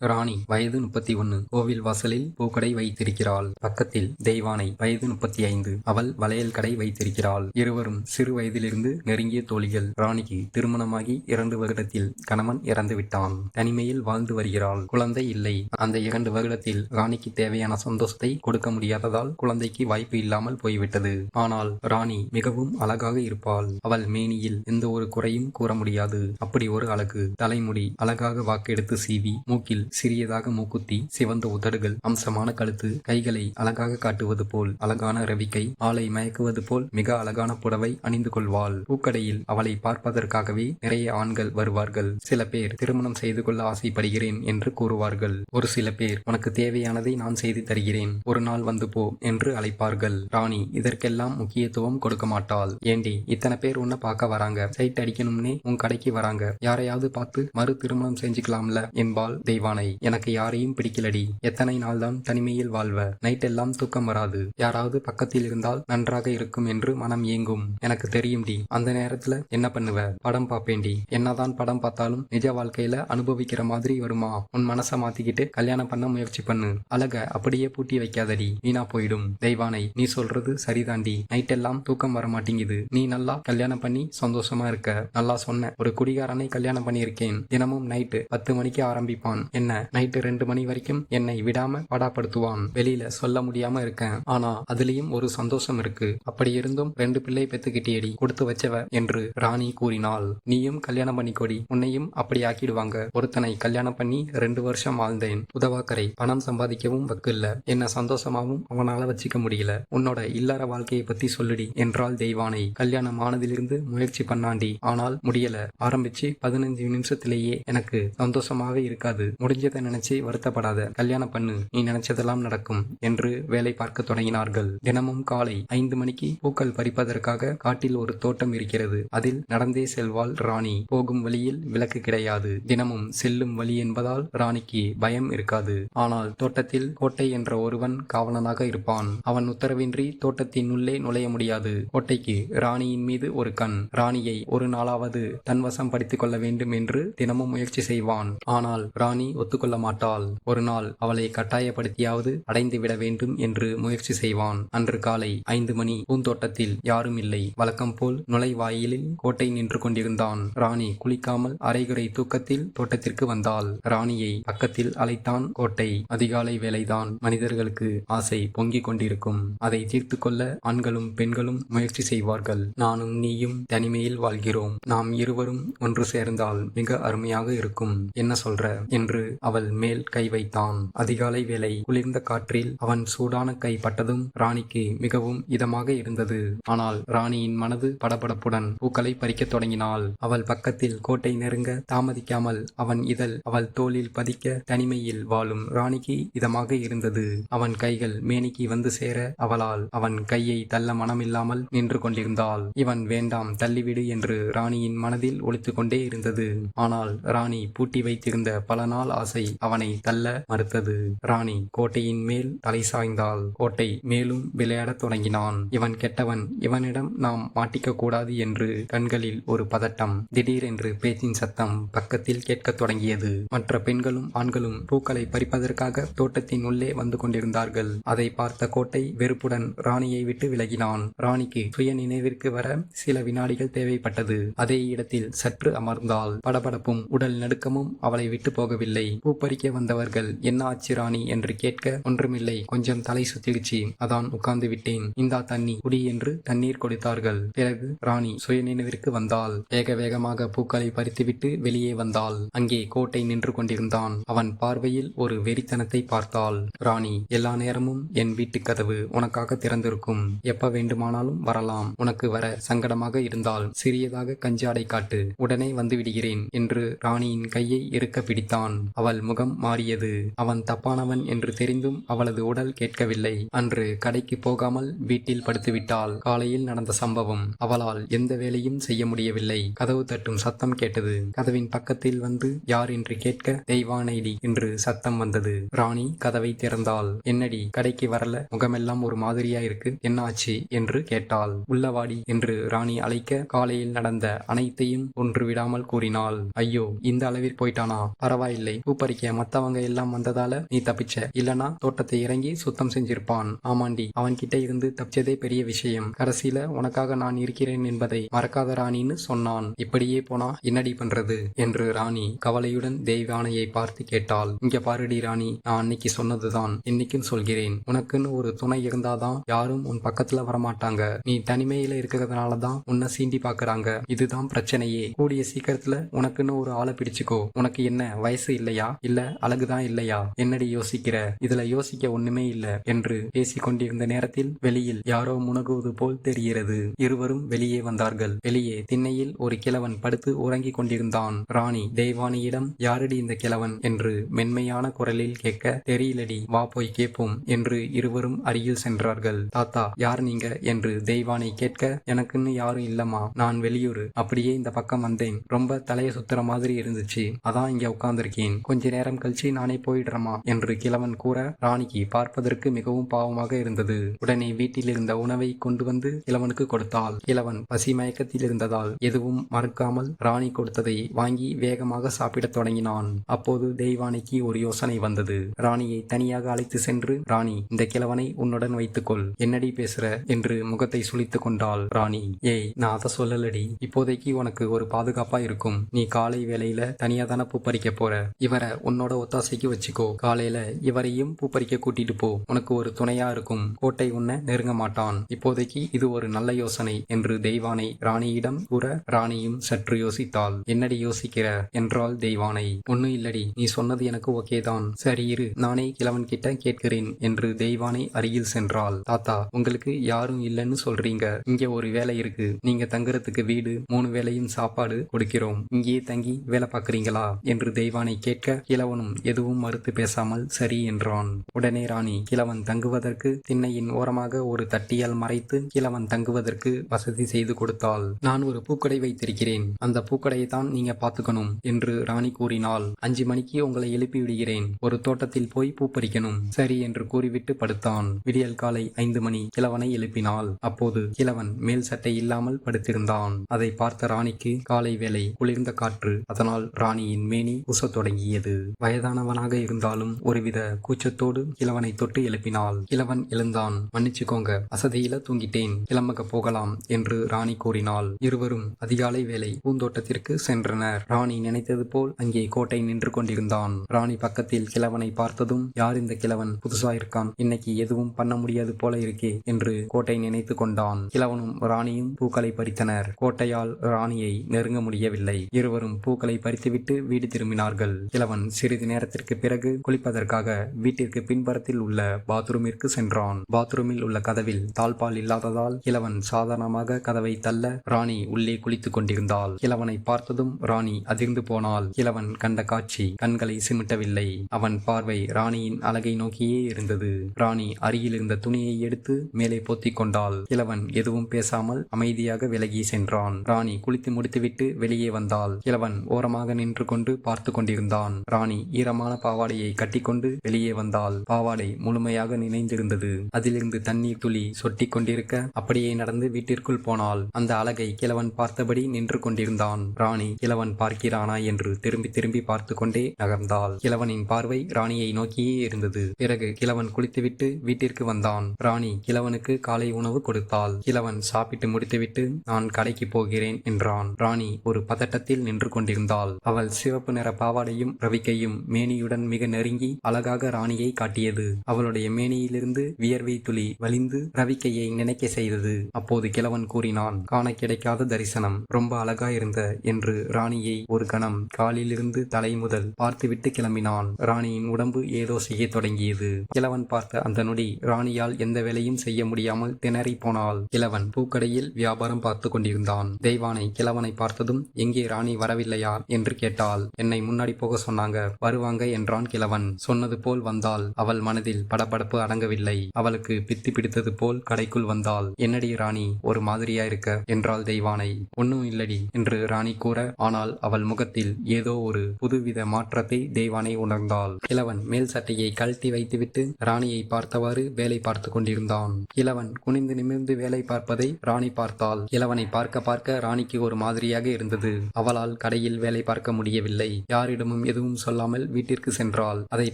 ராணி வயது 31 கோவில் வாசலில் பூக்கடை வைத்திருக்கிறாள். பக்கத்தில் தெய்வானை வயது 35 அவள் வளையல் கடை வைத்திருக்கிறாள். இருவரும் சிறு வயதிலிருந்து நெருங்கிய தோழிகள். ராணிக்கு திருமணமாகி 2 வருடத்தில் கணவன் இறந்து விட்டான். தனிமையில் வாழ்ந்து வருகிறாள். குழந்தை இல்லை. அந்த 2 வருடத்தில் ராணிக்கு தேவையான சந்தோஷத்தை கொடுக்க முடியாததால் குழந்தைக்கு வாய்ப்பு இல்லாமல் போய்விட்டது. ஆனால் ராணி மிகவும் அழகாக இருப்பாள். அவள் மேனியில் எந்த ஒரு குறையும் கூற முடியாது. அப்படி ஒரு அழகு. தலைமுடி அழகாக வாக்கெடுத்து சீவி, மூக்கில் சிறியதாக மூக்குத்தி, சிவந்த உதடுகள், அம்சமான கழுத்து, கைகளை அழகாக காட்டுவது போல் அழகான ரவிக்கை, ஆளை மயக்குவது போல் மிக அழகான புடவை அணிந்து கொள்வாள். பூக்கடையில் அவளை பார்ப்பதற்காகவே நிறைய ஆண்கள் வருவார்கள். சில பேர் திருமணம் செய்து கொள்ள ஆசைப்படுகிறேன் என்று கூறுவார்கள். ஒரு சில பேர் உனக்கு தேவையானதை நான் செய்து தருகிறேன், ஒரு நாள் வந்து போ என்று அழைப்பார்கள். ராணி இதற்கெல்லாம் முக்கியத்துவம் கொடுக்க மாட்டாள். ஏண்டி இத்தனை பேர் உன்னை பார்க்க வராங்க, சைட் அடிக்கணும்னே உன் கடைக்கு வராங்க, யாரையாவது பார்த்து மறு திருமணம் செஞ்சுக்கலாம்ல என்பாள் தெய்வானை. எனக்கு யாரையும் பிடிக்கலடி, எத்தனை நாள் தான் தனிமையில் வாழ்வ, நைட் எல்லாம் தூக்கம் வராது, யாராவது பக்கத்தில் இருந்தால் நன்றாக இருக்கும் என்று மனம் ஏங்கும். எனக்கு தெரியும் டி, அந்த நேரத்துல என்ன பண்ணுவ? படம் பாப்பேண்டி. என்னதான் படம் பார்த்தாலும் நிஜ வாழ்க்கையில அனுபவிக்கிற மாதிரி வருமா? உன் மனசை மாத்திக்கிட்டு கல்யாணம் பண்ண முயற்சி பண்ணு. அழக அப்படியே பூட்டி வைக்காதடி, வீணா போயிடும். தெய்வானை நீ சொல்றது சரிதாண்டி, நைட் எல்லாம் தூக்கம் வர மாட்டேங்குது. நீ நல்லா கல்யாணம் பண்ணி சந்தோஷமா இருக்க. நல்லா சொன்ன. ஒரு குடிகாரனை கல்யாணம் பண்ணியிருக்கேன். தினமும் நைட்டு 10 மணிக்கு ஆரம்பிப்பான். என்ன நைட்டு 2 மணி வரைக்கும் என்னை விடாம படாப்படுத்துவான். வெளியில சொல்ல முடியாம இருக்கேன். ஆனா அதுலயும் ஒரு சந்தோஷம் இருக்கு. அப்படி இருந்தும் 2 பிள்ளை பெத்துக்கிட்டேடி, கொடுத்து வச்சவ என்று ராணி கூறினாள். நீயும் கல்யாணம் பண்ணிக்கோடி, உன்னையும் அப்படி ஆக்கிடுவாங்க. ஒருத்தனை கல்யாணம் பண்ணி 2 வருஷம் வாழ்ந்தேன். உதவாக்கரை. பணம் சம்பாதிக்கவும் வக்கில்ல. என்ன சந்தோஷமாவும் அவனால வச்சுக்க முடியல. உன்னோட இல்லற வாழ்க்கையை பத்தி சொல்லுடி என்றாள் தெய்வானை. கல்யாணம் ஆனதிலிருந்து முயற்சி பண்ணாண்டி, ஆனால் முடியல. ஆரம்பிச்சு 15 நிமிஷத்திலேயே எனக்கு சந்தோஷமாவே இருக்காது. முடிஞ்சதை நினைச்சு வருத்தப்படாத, கல்யாணம் பண்ணு, நீ நினைச்சதெல்லாம் நடக்கும் என்று வேலை பார்க்க தொடங்கினார்கள். தினமும் காலை 5 மணிக்கு பூக்கள் பறிப்பதற்காக காட்டில் ஒரு தோட்டம் இருக்கிறது. அதில் நடந்தே செல்வாள் ராணி. போகும் வழியில் விளக்கு கிடையாது. தினமும் செல்லும் வழி என்பதால் ராணிக்கு பயம் இருக்காது. ஆனால் தோட்டத்தில் கோட்டை என்ற ஒருவன் காவலனாக இருப்பான். அவன் உத்தரவின்றி தோட்டத்தின் உள்ளே நுழைய முடியாது. கோட்டைக்கு ராணியின் மீது ஒரு கண். ராணியை ஒரு நாளாவது தன்வசம் படித்துக் கொள்ள வேண்டும் என்று தினமும் முயற்சி செய்வான். ஆனால் ராணி ஒத்துக்கொள்ள மாட்டாள். ஒரு நாள் அவளை கட்டாயப்படுத்தியாவது அடைந்து விட வேண்டும் என்று முயற்சி செய்வான். அன்று காலை 5 மணி. பூந்தோட்டத்தில் யாரும் இல்லை. வழக்கம் போல் நுழைவாயிலில் கோட்டை நின்று கொண்டிருந்தான். ராணி குளிக்காமல் அரைகுறை தூக்கத்தில் தோட்டத்திற்கு வந்தாள். ராணியை பக்கத்தில் அழைத்தான் கோட்டை. அதிகாலை வேலைதான். மனிதர்களுக்கு ஆசை பொங்கிக் கொண்டிருக்கும். அதை தீர்த்து கொள்ள ஆண்களும் பெண்களும் முயற்சி செய்வார்கள். நானும் நீயும் தனிமையில் வாழ்கிறோம். நாம் இருவரும் ஒன்று சேர்ந்தால் மிக அருமையாக இருக்கும். என்ன சொல்ற என்று அவள் மேல் கை வைத்தான். அதிகாலை வேளை. குளிர்ந்த காற்றில் அவன் சூடான கை பட்டதும் ராணிக்கு மிகவும் இதமாக இருந்தது. ஆனால் ராணியின் மனது படபடப்புடன் பூக்களை பறிக்கத் தொடங்கினாள். அவள் பக்கத்தில் கோட்டை நெருங்க தாமதிக்காமல் அவன் இதழ் அவள் தோளில் பதிக்க தனிமையில் வாழும் ராணிக்கு இதமாக இருந்தது. அவன் கைகள் மேனிக்கு வந்து சேர அவளால் அவன் கையை தள்ள மனமில்லாமல் நின்று கொண்டிருந்தாள். இவன் வேண்டாம், தள்ளிவிடு என்று ராணியின் மனதில் ஒலித்துக் கொண்டே இருந்தது. ஆனால் ராணி பூட்டி வைத்திருந்த பல நாள் ஆசை அவனை தள்ள மறுத்தது. ராணி கோட்டையின் மேல் தலை சாய்ந்தாள். கோட்டை மேலும் விளையாடத் தொடங்கினான். இவன் கெட்டவன், இவனிடம் நாம் மாட்டிக்க கூடாது என்று கண்களில் ஒரு பதட்டம். திடீரென்று பேச்சின் சத்தம் பக்கத்தில் கேட்கத் தொடங்கியது. மற்ற பெண்களும் ஆண்களும் பூக்களை பறிப்பதற்காக தோட்டத்தின் உள்ளே வந்து கொண்டிருந்தார்கள். அதை பார்த்த கோட்டை வெறுப்புடன் ராணியை விட்டு விலகினான். ராணிக்கு சுய நினைவிற்கு வர சில வினாடிகள் தேவைப்பட்டது. அதே இடத்தில் சற்று அமர்ந்தாள். படபடப்பும் உடல் நடுக்கமும் அவளை விட்டு போகவில்லை. பூப்பறிக்க வந்தவர்கள் என்ன ஆச்சு ராணி என்று கேட்க, ஒன்றுமில்லை, கொஞ்சம் தலை சுத்திடுச்சு, அதான் உட்கார்ந்து விட்டேன், இந்தா தண்ணி குடி என்று தண்ணீர் கொடுத்தார்கள். பிறகு ராணி சுய நினைவிற்கு வந்தாள். வேக வேகமாக பூக்களை பறித்துவிட்டு வெளியே வந்தாள். அங்கே கோட்டை நின்று கொண்டிருந்தான். அவன் பார்வையில் ஒரு வெறித்தனத்தை பார்த்தாள். ராணி, எல்லா நேரமும் என் வீட்டு கதவு உனக்காக திறந்திருக்கும், எப்ப வேண்டுமானாலும் வரலாம். உனக்கு வர சங்கடமாக இருந்தால் சிறியதாக கஞ்சாடை காட்டு, உடனே வந்து விடுகிறேன் என்று ராணியின் கையை இறுக்க பிடித்தான். அவள் முகம் மாறியது. அவன் தப்பானவன் என்று தெரிந்தும் அவளது உடல் கேட்கவில்லை. அன்று கடைக்கு போகாமல் வீட்டில் படுத்துவிட்டாள். காலையில் நடந்த சம்பவம். அவளால் எந்த வேலையும் செய்ய முடியவில்லை. கதவு தட்டும் சத்தம் கேட்டது. கதவின் பக்கத்தில் வந்து யார் என்று கேட்க, தெய்வானைடி என்று சத்தம் வந்தது. ராணி கதவை திறந்தாள். என்னடி கடைக்கு வரல, முகமெல்லாம் ஒரு மாதிரியா இருக்கு, என்ன ஆச்சு என்று கேட்டாள். உள்ளவாடி என்று ராணி அழைக்க காலையில் நடந்த அனைத்தையும் ஒன்று விடாமல் கூறினாள். ஐயோ, இந்த அளவில் போயிட்டானா? பரவாயில்லை, பூப்பறிக்க மத்தவங்க எல்லாம் வந்ததால நீ தப்பிச்ச, இல்லனா தோட்டத்தை இறங்கி சுத்தம் செஞ்சிருப்பான். ஆமாண்டி, அவன்கிட்ட இருந்து தப்பிச்சதே பெரிய விஷயம். கடைசியில உனக்காக நான் இருக்கிறேன் என்பதை மறக்காத ராணின்னு சொன்னான். இப்படியே போனா என்னடி பண்றது என்று ராணி கவலையுடன் தெய்வானையை பார்த்து கேட்டாள். இங்க பாருடி ராணி, நான் அன்னைக்கு சொன்னதுதான் இன்னைக்கும் சொல்கிறேன். உனக்குன்னு ஒரு துணை இருந்தாதான் யாரும் உன் பக்கத்துல வரமாட்டாங்க. நீ தனிமையில இருக்கிறதுனாலதான் உன்னை சீண்டி பாக்குறாங்க. இதுதான் பிரச்சனையே. கூடிய சீக்கிரத்துல உனக்குன்னு ஒரு ஆளை பிடிச்சுக்கோ. உனக்கு என்ன வயசு இல்லையா, இல்ல அழகுதான் இல்லையா? என்னடி யோசிக்கிற? இதுல யோசிக்க ஒண்ணுமே இல்ல என்று பேசிக் கொண்டிருந்த நேரத்தில் வெளியில் யாரோ முனகுவது போல் தெரிகிறது. இருவரும் வெளியே வந்தார்கள். வெளியே திண்ணையில் ஒரு கிழவன் படுத்து உறங்கிக் கொண்டிருந்தான். ராணி தெய்வானியிடம், யாரடி இந்த கிழவன் என்று மென்மையான குரலில் கேட்க, தெரியலடி, வா போய் கேட்போம் என்று இருவரும் அருகில் சென்றார்கள். தாத்தா, யார் நீங்க என்று தெய்வானை கேட்க, எனக்குன்னு யாரும் இல்லம்மா, நான் வெளியூர், அப்படியே இந்த பக்கம் வந்தேன். ரொம்ப தலையை சுத்துற மாதிரி இருந்துச்சு, அதான் இங்க உட்கார்ந்திருக்கேன். கொஞ்ச நேரம் கழிச்சு நானே போயிடுறமா என்று கிழவன் கூற, ராணிக்கு பார்ப்பதற்கு மிகவும் பாவமாக இருந்தது. உடனே வீட்டில் இருந்த உணவை கொண்டு வந்து கிழவனுக்கு கொடுத்தாள். கிழவன் பசி மயக்கத்தில் இருந்ததால் எதுவும் மறுக்காமல் ராணி கொடுத்ததை வாங்கி வேகமாக சாப்பிடத் தொடங்கினான். அப்போது தெய்வானைக்கு ஒரு யோசனை வந்தது. ராணியை தனியாக அழைத்து சென்று, ராணி, இந்த கிழவனை உன்னுடன் வைத்துக்கொள். என்னடி பேசுற என்று முகத்தை சுளித்துக் கொண்டாள் ராணி. ஏய், நான் அதை சொல்லலடி. இப்போதைக்கு உனக்கு ஒரு பாதுகாப்பா இருக்கும். நீ காலை வேளையில தனியா தானே பூப்பறிக்க போற. இவரை உன்னோட ஒத்தாசைக்கு வச்சுக்கோ. காலையில இவரையும் பூப்பறிக்க கூட்டிட்டு போ. உனக்கு ஒரு துணையா இருக்கும். கோட்டை உன்னை நெருங்க மாட்டான். இப்போதைக்கு இது ஒரு நல்ல யோசனை என்று தெய்வானை ராணியிடம் கூற, ராணியும் சற்று யோசித்தாள். என்னடி யோசிக்கிற என்றாள் தெய்வானை. ஒன்னும் இல்லடி, நீ சொன்னது எனக்கு ஓகே தான். சரி இரு, நானே கிழவன் கிட்ட கேட்கிறேன் என்று தெய்வானை அருகில் சென்றாள். தாத்தா, உங்களுக்கு யாரும் இல்லைன்னு சொல்றீங்க. இங்க ஒரு வேலை இருக்கு. நீங்க தங்குறதுக்கு வீடு, 3 வேளையும் சாப்பாடு கொடுக்கிறோம். இங்கேயே தங்கி வேலை பார்க்கறீங்களா என்று தெய்வானை கேட்க, கிழவனும் எதுவும் மறுத்து பேசாமல் சரி என்றான். உடனே ராணி கிழவன் தங்குவதற்கு திண்ணையின் ஓரமாக ஒரு தட்டியால் மறைத்து கிழவன் தங்குவதற்கு வசதி செய்து கொடுத்தாள். நான் ஒரு பூக்கடை வைத்திருக்கிறேன். அந்த பூக்கடையை தான் நீங்க பாத்துக்கணும் என்று ராணி கூறினாள். 5 மணிக்கு உங்களை எழுப்பி விடுகிறேன். ஒரு தோட்டத்தில் போய் பூ பறிக்கணும். சரி என்று கூறிவிட்டு படுத்தான். விடியல் காலை 5 மணி கிழவனை எழுப்பினாள். அப்போது கிழவன் மேல் சட்டை இல்லாமல் படுத்திருந்தான். அதை பார்த்த ராணிக்கு காலை வேளை குளிர்ந்த காற்று. அதனால் ராணியின் மேனி உசத் தொடங்கியது. வயதானவனாக இருந்தாலும் ஒருவித கூச்சத்தோடு கிழவனை தொட்டு எழுப்பினாள். கிழவன் எழுந்தான். மன்னிச்சுக்கோங்க, அசதியில தூங்கிட்டேன், கிளம்பக போகலாம் என்று ராணி கூறினாள். இருவரும் அதிகாலை வேளை பூந்தோட்டத்திற்கு சென்றனர். ராணி நினைத்தது போல் அங்கே கோட்டை நின்று கொண்டிருந்தான். ராணி பக்கத்தில் கிழவனை பார்த்ததும், யார் இந்த கிழவன், புதுசா இருக்கான், இன்னைக்கு எதுவும் பண்ண முடியாது போல இருக்கே என்று கோட்டை நினைத்து கொண்டான். கிழவனும் ராணியும் பூக்களை பறித்தனர். கோட்டையால் ராணியை நெருங்க முடியவில்லை. இருவரும் பூக்களை பறித்துவிட்டு வீடு திரும்பினார்கள். கிழவன் சிறிது நேரத்திற்கு பிறகு குளிப்பதற்காக வீட்டிற்கு பின்புறத்தில் உள்ள பாத்ரூமிற்கு சென்றான். பாத்ரூமில் உள்ள கதவில் தாழ்பால் இல்லாததால் கிழவன் சாதாரணமாக கதவை தள்ள ராணி உள்ளே குளித்துக் கொண்டிருந்தாள். கிழவனை பார்த்ததும் ராணி அதிர்ந்து போனாள். கிழவன் கண்ட காட்சி கண்களை சிமிட்டவில்லை. அவன் பார்வை ராணியின் அழகை நோக்கியே இருந்தது. ராணி அருகில் இருந்த துணியை எடுத்து மேலே போத்திக் கொண்டாள். கிழவன் எதுவும் பேசாமல் அமைதியாக விலகி சென்றான். ராணி குளித்து முடித்துவிட்டு வெளியே வந்தாள். கிழவன் ஓரமாக நின்று கொண்டு பார்த்து கொண்டிருந்தான். ராணி ஈரமான பாவாடையை கட்டிக்கொண்டு வெளியே வந்தாள். பாவாடை முழுமையாக நினைந்திருந்தது. அதிலிருந்து தண்ணீர் துளி சொட்டி கொண்டிருக்க அப்படியே நடந்து வீட்டிற்குள் போனாள். அந்த அழகை கிழவன் பார்த்தபடி நின்று கொண்டிருந்தான். ராணி கிழவன் பார்க்கிறானா என்று திரும்பி திரும்பி பார்த்து கொண்டே நகர்ந்தாள். கிழவனின் பார்வை ராணியை நோக்கியே இருந்தது. பிறகு கிழவன் குளித்துவிட்டு வீட்டிற்கு வந்தான். ராணி கிழவனுக்கு காலை உணவு கொடுத்தாள். கிழவன் சாப்பிட்டு முடித்துவிட்டு, நான் கடைக்கு போகிறேன் என்றான். ராணி ஒரு பதட்டத்தில் நின்று கொண்டிருந்தாள். அவள் சிவப்பு நிற பாவாடையும் ரவிக்கையும் மேனியுடன் மிக நெருங்கி அழகாக ராணியை காட்டியது. அவளுடைய மேனியிலிருந்து வியர்வை துளி வலிந்து ரவிக்கையை நினைக்க செய்தது. அப்போது கிழவன் கூறினான், காண கிடைக்காத தரிசனம், ரொம்ப அழகா இருந்த என்று ராணியை ஒரு கணம் காலிலிருந்து தலை முதல் பார்த்துவிட்டு கிளம்பினான். ராணியின் உடம்பு ஏதோ செய்ய தொடங்கியது. கிழவன் பார்த்த அந்த நொடி ராணியால் எந்த வேலையும் செய்ய முடியாமல் திணறி போனாள். கிழவன் பூக்கடையில் வியாபாரம் பார்த்து கொண்டிருந்தான். தெய்வானை கிழவனை பார்த்ததும், எங்கே ராணி வரவில்லையா என்று கேட்டாள். என்னை முன்னாடி போக சொன்னாங்க, வருவாங்க என்றான் கிழவன். சொன்னது போல் வந்தாள். அவள் மனதில் படபடப்பு அடங்கவில்லை. அவளுக்கு பித்து பிடித்தது போல் கடைக்குள் வந்தாள். என்னடி ராணி, ஒரு மாதிரியா இருக்க என்றாள் தெய்வானை. ஒன்னும் இல்லடி என்று ராணி கூற, ஆனால் அவள் முகத்தில் ஏதோ ஒரு புதுவித மாற்றத்தை தெய்வானை உணர்ந்தாள். கிழவன் மேல் சட்டையை கழட்டி வைத்துவிட்டு ராணியை பார்த்தவாறு வேலை பார்த்து கொண்டிருந்தான். கிழவன் குனிந்து நிமிர்ந்து வேலை பார்ப்பதை ராணி பார்த்தாள். கிழவனை பார்க்க பார்க்க ராணிக்கு ஒரு மாதிரியாக இருந்தது. அவளால் கடையில் வேலை பார்க்க முடியவில்லை. யாரிடமும் எதுவும் எதுவும் சொல்லாமல் வீட்டிற்கு சென்றாள். அதை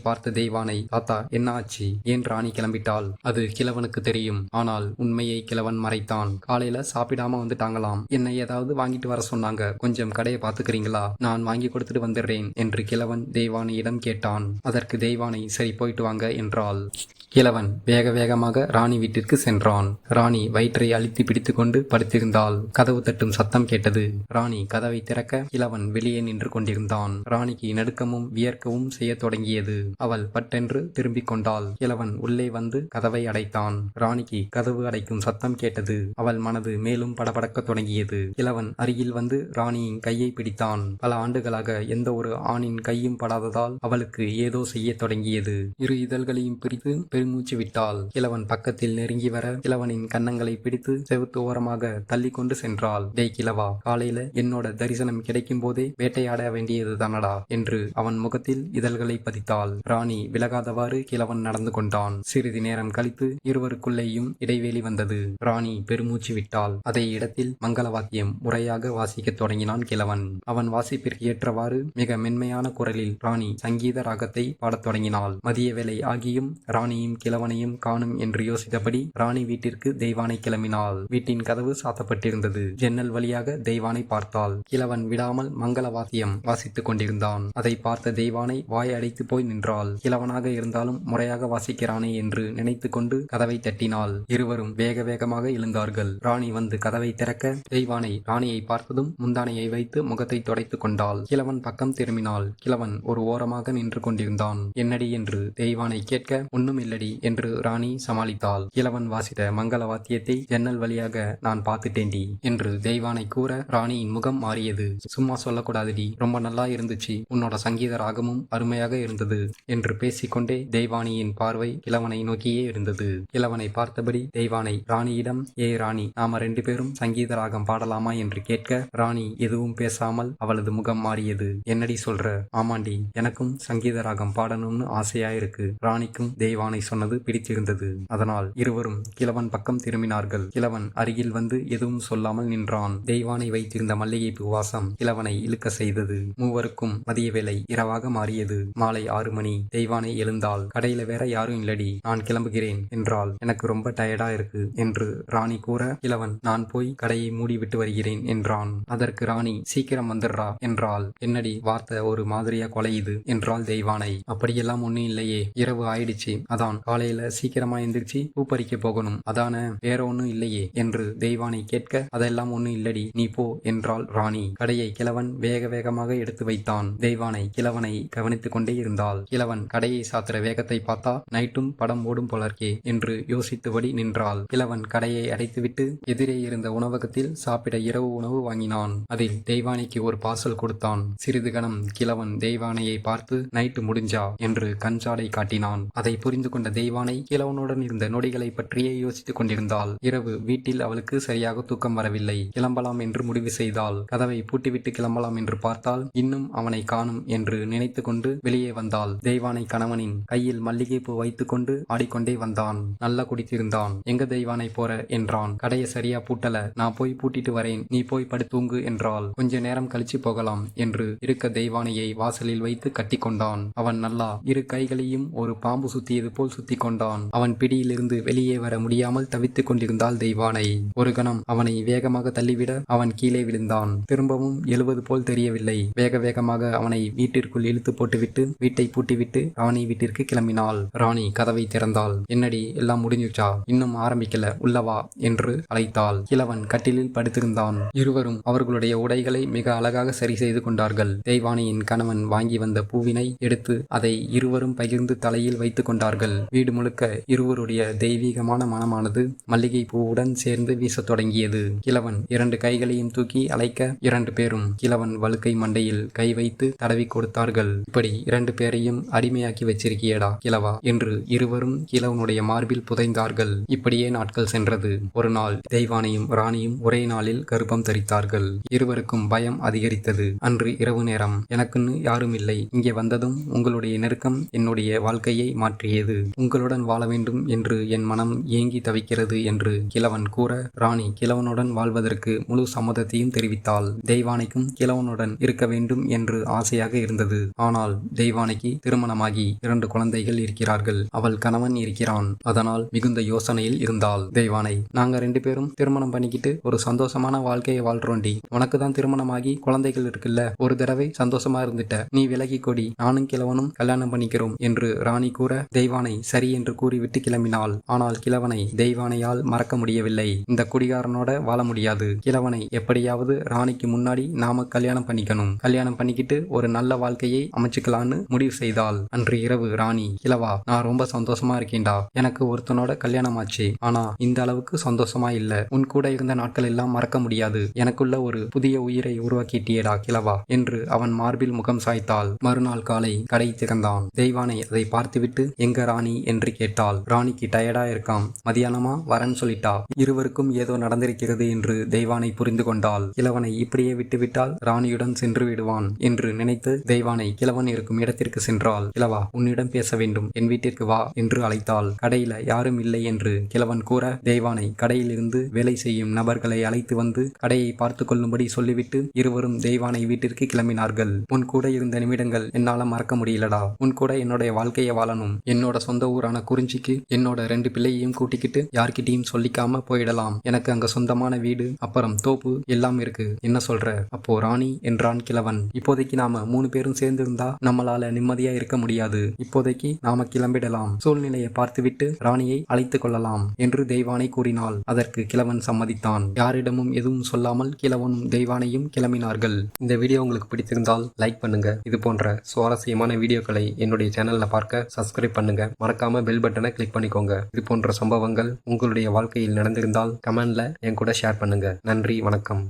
பார்த்த தெய்வானை, தாத்தா என்ன ஆச்சு, ஏன் ராணி கிளம்பிட்டாள்? அது கிழவனுக்கு தெரியும். ஆனால் உண்மையை கிழவன் மறைத்தான். காலையில சாப்பிடாம வந்துட்டாங்களாம். என்னை ஏதாவது வாங்கிட்டு வர சொன்னாங்க. கொஞ்சம் கடையை பாத்துக்கிறீங்களா? நான் வாங்கி கொடுத்துட்டு வந்துடுறேன் என்று கிழவன் தெய்வானையிடம் கேட்டான். அதற்கு தெய்வானை, சரி போயிட்டு வாங்க என்றாள். கிழவன் வேக வேகமாக ராணி வீட்டிற்கு சென்றான். ராணி வயிற்றை அழுத்தி பிடித்துக் கொண்டு படுத்திருந்தாள். கதவு தட்டும் சத்தம் கேட்டது. ராணி கதவை திறக்க கிழவன் வெளியே நின்று கொண்டிருந்தான். ராணிக்கு நடுக்கமும் வியர்க்கவும் செய்ய தொடங்கியது. அவள் பட்டென்று திரும்பிக் கொண்டாள். கிழவன் உள்ளே வந்து கதவை அடைத்தான். ராணிக்கு கதவு அடைக்கும் சத்தம் கேட்டது. அவள் மனது மேலும் படபடக்க தொடங்கியது. கிழவன் அருகில் வந்து ராணியின் கையை பிடித்தான். பல ஆண்டுகளாக எந்த ஒரு ஆணின் கையும் படாததால் அவளுக்கு ஏதோ செய்ய தொடங்கியது. இரு இதழ்களையும் பிரித்து பெருமூச்சு விட்டாள். கிழவன் பக்கத்தில் நெருங்கி வர கிழவனின் கன்னங்களை பிடித்து செவுத்து ஓரமாக தள்ளி கொண்டு சென்றாள். டேய் கிழவா, காலையில என்னோட தரிசனம் கிடைக்கும் போதே வேட்டையாட வேண்டியது தானடா என்று அவன் முகத்தில் இதழ்களை பதித்தாள். ராணி விலகாதவாறு கிழவன் நடந்து கொண்டான். சிறிது நேரம் கழித்து இருவருக்குள்ளேயும் இடைவெளி வந்தது. ராணி பெருமூச்சு விட்டாள். அதே இடத்தில் மங்கள வாத்தியம் முறையாக வாசிக்க தொடங்கினான் கிழவன். அவன் வாசிப்பிற்கு ஏற்றவாறு மிக மென்மையான குரலில் ராணி சங்கீத ராகத்தை பாடத் தொடங்கினாள். மதிய வேளை ஆகியும் ராணியும் கிழவனையும் காணும் என்று யோசித்தபடி ராணி வீட்டிற்கு தெய்வானை கிளம்பினாள். வீட்டின் கதவு சாத்தப்பட்டிருந்தது. ஜன்னல் வழியாக தெய்வானை பார்த்தாள். கிழவன் விடாமல் மங்கள வாத்தியம் வாசித்துக் கொண்டிருந்தான். அதை பார்த்த தெய்வானை வாய் அடைத்து போய் நின்றாள். கிழவனாக இருந்தாலும் முறையாக வாசிக்கிறானே என்று நினைத்து கொண்டு கதவை தட்டினாள். இருவரும் வேக வேகமாக எழுந்தார்கள். ராணி வந்து கதவை திறக்க தெய்வானை ராணியை பார்த்ததும் முந்தானையை வைத்து முகத்தை துடைத்துக் கொண்டாள். கிழவன் பக்கம் திரும்பினாள். கிழவன் ஒரு ஓரமாக நின்று கொண்டிருந்தான். என்னடி என்று தெய்வானை கேட்க, ஒன்னும் இல்லடி என்று ராணி சமாளித்தாள். கிழவன் வாசித்த மங்கள வாத்தியத்தை ஜன்னல் வழியாக நான் பார்த்துட்டேன்டி என்று தெய்வானை கூற ராணியின் முகம் மாறியது. சும்மா சொல்லக்கூடாதுடி, ரொம்ப நல்லா இருந்துச்சு, உன்னோட சங்கீத ராகமும் அருமையாக இருந்தது என்று பேசிக்கொண்டே தெய்வானியின் பார்வை கிழவனை நோக்கியே இருந்தது. கிழவனை பார்த்தபடி தெய்வானை ராணியிடம், ஏ ராணி, நாம 2 பேரும் சங்கீத ராகம் பாடலாமா என்று கேட்க ராணி எதுவும் பேசாமல் அவளது முகம் மாறியது. என்னடி சொல்ற? ஆமாண்டி, எனக்கும் சங்கீத ராகம் பாடணும்னு ஆசையா இருக்கு. ராணிக்கும் தெய்வானை சொன்னது பிடித்திருந்தது. அதனால் இருவரும் கிழவன் பக்கம் திரும்பினார்கள். கிழவன் அருகில் வந்து எதுவும் சொல்லாமல் நின்றான். தெய்வானை வைத்திருந்த மல்லிகைப்பூ வாசம் கிழவனை இழுக்க செய்தது. மூவருக்கும் மதிய வேளை இரவாக மாறியது. மாலை 6 மணி. தெய்வானை எழுந்தாள். கடையில வேற யாரும் இல்லடி, நான் கிளம்புகிறேன் என்றாள். எனக்கு ரொம்ப டயர்டா இருக்கு என்று ராணி கூற கிழவன், நான் போய் கடையை மூடி விட்டு வருகிறேன் என்றான். அதற்கு ராணி, சீக்கிரம் வந்துடுறா என்றாள். என்னடி வார்த்தை ஒரு மாதிரியா கொலையுது என்றாள் தெய்வானை. அப்படியெல்லாம் ஒன்னும் இல்லையே, இரவு ஆயிடுச்சு, அதான் காலையில சீக்கிரமா எந்திரிச்சு பூ பறிக்க போகணும், அதான, வேற ஒன்னும் இல்லையே என்று தெய்வானை கேட்க, அதெல்லாம் ஒன்னும் இல்லடி, நீ போ என்றாள் ராணி. கடையை கிழவன் வேக வேகமாக எடுத்து வைத்தான். தெய்வானை கிழவனை கவனித்துக் கொண்டே இருந்தாள். கிழவன் கடையை சாத்துற வேகத்தை பார்த்தா நைட்டும் படம் ஓடும் போலர்க்கே என்று யோசித்தபடி நின்றாள். கிழவன் கடையை அடைத்துவிட்டு எதிரே இருந்த உணவகத்தில் சாப்பிட இரவு உணவு வாங்கினான். அதில் தெய்வானைக்கு ஒரு பார்சல் கொடுத்தான். சிறிது கணம் கிழவன் தெய்வானையை பார்த்து, நைட்டு முடிஞ்சா என்று கஞ்சாடை காட்டினான். அதை புரிந்து கொண்ட தெய்வானை கிழவனுடன் இருந்த நொடிகளை பற்றியே யோசித்துக் கொண்டிருந்தாள். இரவு வீட்டில் அவளுக்கு சரியாக தூக்கம் வரவில்லை. கிளம்பலாம் என்று முடிவு செய்தாள். கதவை பூட்டிவிட்டு கிளம்பலாம் என்று பார்த்தால் இன்னும் அவனை காணும் என்று நினைத்து கொண்டு வெளியே வந்தாள். தெய்வானை கணவனின் கையில் மல்லிகை பூ வைத்துக் கொண்டு ஆடிக்கொண்டே வந்தான். நல்லா குடித்திருந்தான். எங்க தெய்வானை போற என்றான். கடையை சரியா பூட்டல, நான் போய் பூட்டிட்டு வரேன், நீ போய் படு தூங்கு என்றாள். கொஞ்ச நேரம் கழிச்சு போகலாம் என்று இருக்க தெய்வானையை வாசலில் வைத்து கட்டி கொண்டான். அவன் நல்லா இரு கைகளையும் ஒரு பாம்பு சுத்தியது போல் சுத்தி கொண்டான். அவன் பிடியிலிருந்து வெளியே வர முடியாமல் தவித்துக் கொண்டிருந்தாள் தெய்வானை. ஒரு கணம் அவனை வேகமாக தள்ளிவிட அவன் கீழே விழுந்தான். திரும்பவும் எழுவது போல் தெரியவில்லை. வேக வேகமாக அவனை வீட்டிற்குள் இழுத்து போட்டுவிட்டு வீட்டை பூட்டிவிட்டு ராணி வீட்டிற்கு கிளம்பினாள். ராணி கதவை திறந்தாள். என்னடி, எல்லாம் முடிஞ்சுச்சா? இன்னும் ஆரம்பிக்கல, உள்ளவா என்று அழைத்தாள். கிழவன் கட்டிலில் படுத்திருந்தான். இருவரும் அவர்களுடைய உடைகளை மிக அழகாக சரி செய்து கொண்டார்கள். தெய்வானியின் கணவன் வாங்கி வந்த பூவினை எடுத்து அதை இருவரும் பகிர்ந்து தலையில் வைத்துக் கொண்டார்கள். வீடு முழுக்க இருவருடைய தெய்வீகமான மனமானது மல்லிகை பூவுடன் சேர்ந்து வீசத் தொடங்கியது. கிழவன் 2 கைகளையும் தூக்கி அழைக்க 2 பேரும் கிழவன் வழுக்கை மண்டையில் கை வைத்து தடவி கொடுத்தார்கள். இப்படி 2 பேரையும் அடிமையாக்கி வச்சிருக்கியடா கிழவா என்று இருவரும் கிழவனுடைய மார்பில் புதைந்தார்கள். இப்படியே நாட்கள் சென்றது. ஒரு நாள் தெய்வானையும் ராணியும் ஒரே நாளில் கர்ப்பம் தரித்தார்கள். இருவருக்கும் பயம் அதிகரித்தது. அன்று இரவு நேரம். எனக்குன்னு யாரும் இல்லை, இங்கே வந்ததும் உங்களுடைய நெருக்கம் என்னுடைய வாழ்க்கையை மாற்றியது. உங்களுடன் வாழ வேண்டும் என்று என் மனம் ஏங்கி தவிக்கிறது என்று கிழவன் கூற ராணி கிழவனுடன் வாழ்வதற்கு முழு சம்மதத்தையும் தெரிவித்தாள். தெய்வானைக்கும் கிழவனுடன் இருக்க வேண்டும் என்று ஆசையாக இருந்தது. ஆனால் தெய்வானைக்கு திருமணமாகி 2 குழந்தைகள் இருக்கிறார்கள். அவள் கணவன் இருக்கிறான். அதனால் மிகுந்த யோசனையில் இருந்தாள். தெய்வானை, நாங்க 2 பேரும் திருமணம் பண்ணிக்கிட்டு ஒரு சந்தோஷமான வாழ்க்கையை வாழ்றோண்டி. உனக்கு தான் திருமணமாகி குழந்தைகள் இருக்குல்ல, ஒரு தடவை சந்தோஷமா இருந்துட்ட, நீ விலகி கொடி, நானும் கிழவனும் கல்யாணம் பண்ணிக்கிறோம் என்று ராணி கூற தெய்வானை சரி என்று கூறிவிட்டு கிளம்பினாள். ஆனால் கிழவனை தெய்வானையால் மறக்க முடியவில்லை. இந்த குடிகாரனோட வாழ முடியாது. கிழவனை எப்படியாவது ராணிக்கு முன்னாடி நாம கல்யாணம் பண்ணிக்கணும். கல்யாணம் பண்ணிக்கிட்டு ஒரு நல்ல வாழ்க்கையை அமைச்சுக்கலான்னு முடிவு செய்தாள். அன்று இரவு ராணி, கிழவா, நான் ரொம்ப சந்தோஷமா இருக்கேன்டா. எனக்கு ஒருத்தனோட கல்யாணம் ஆச்சு. ஆனா இந்த அளவுக்கு சந்தோஷமா இல்ல. உன் கூட இருந்த நாட்கள் எல்லாம் மறக்க முடியாது. எனக்குள்ள ஒரு புதிய உயிரை உருவாக்கிட்டியேடா கிழவா என்று அவன் மார்பில் முகம் சாய்த்தாள். மறுநாள் காலை கடை திறந்தான். தெய்வானை அதை பார்த்துவிட்டு எங்க ராணி என்று கேட்டாள். ராணிக்கு டயர்டா இருக்காம். மதியானமா வரன்னு சொல்லிட்டா. இருவருக்கும் ஏதோ நடந்திருக்கிறது என்று தெய்வானை புரிந்து கொண்டாள். கிழவனை இப்படியே விட்டுவிட்டால் ராணியுடன் சென்று விடுவான் என்று நினைத்து தெய்வானை கிழவன் இருக்கும் இடத்திற்கு சென்றாள். கிழவா, உன்னிடம் பேச வேண்டும், என் வீட்டிற்கு வா என்று அழைத்தாள். கடையில யாரும் இல்லை என்று கிழவன் கூற தெய்வானை கடையில் இருந்து வேலை செய்யும் நபர்களை அழைத்து வந்து கடையை பார்த்து கொள்ளும்படி சொல்லிவிட்டு இருவரும் தெய்வானை வீட்டிற்கு கிளம்பினார்கள். உன் கூட இருந்த நிமிடங்கள் என்னால மறக்க முடியலடா. உன் கூட என்னுடைய வாழ்க்கையை வாழணும். என்னோட சொந்த ஊரான குறிஞ்சிக்கு என்னோட 2 பிள்ளையையும் கூட்டிக்கிட்டு யார்கிட்டையும் சொல்லிக்காம போயிடலாம். எனக்கு அங்க சொந்தமான வீடு, அப்புறம் தோப்பு எல்லாம் இருக்கு. என்ன சொல்ற? அப்போ ராணி என்றான் கிழவன். இப்போதைக்கு நாம 3 பேரும் சேர்ந்து இருந்தா நம்மளால நிம்மதியா இருக்க முடியாது. இப்போதைக்கு நாம கிளம்பிடலாம். சூழ்நிலையை பார்த்துவிட்டு ராணியை அழைத்து கொள்ளலாம் என்று தெய்வானை கூறினாள். அதற்கு கிழவன் சம்மதித்தான். யாரிடமும் எதுவும் சொல்லாமல் கிழவனும் தெய்வானையும் கிளம்பினார்கள். இந்த வீடியோ உங்களுக்கு பிடித்திருந்தால் லைக் பண்ணுங்க. இது போன்ற சுவாரஸ்யமான வீடியோக்களை என்னுடைய சேனல்ல பார்க்க சப்ஸ்கிரைப் பண்ணுங்க. மறக்காம பெல் பட்டனை கிளிக் பண்ணிக்கோங்க. இது போன்ற சம்பவங்கள் உங்களுடைய வாழ்க்கையில் நடந்திருந்தால் கமெண்ட்ல என் கூட ஷேர் பண்ணுங்க. நன்றி, வணக்கம்.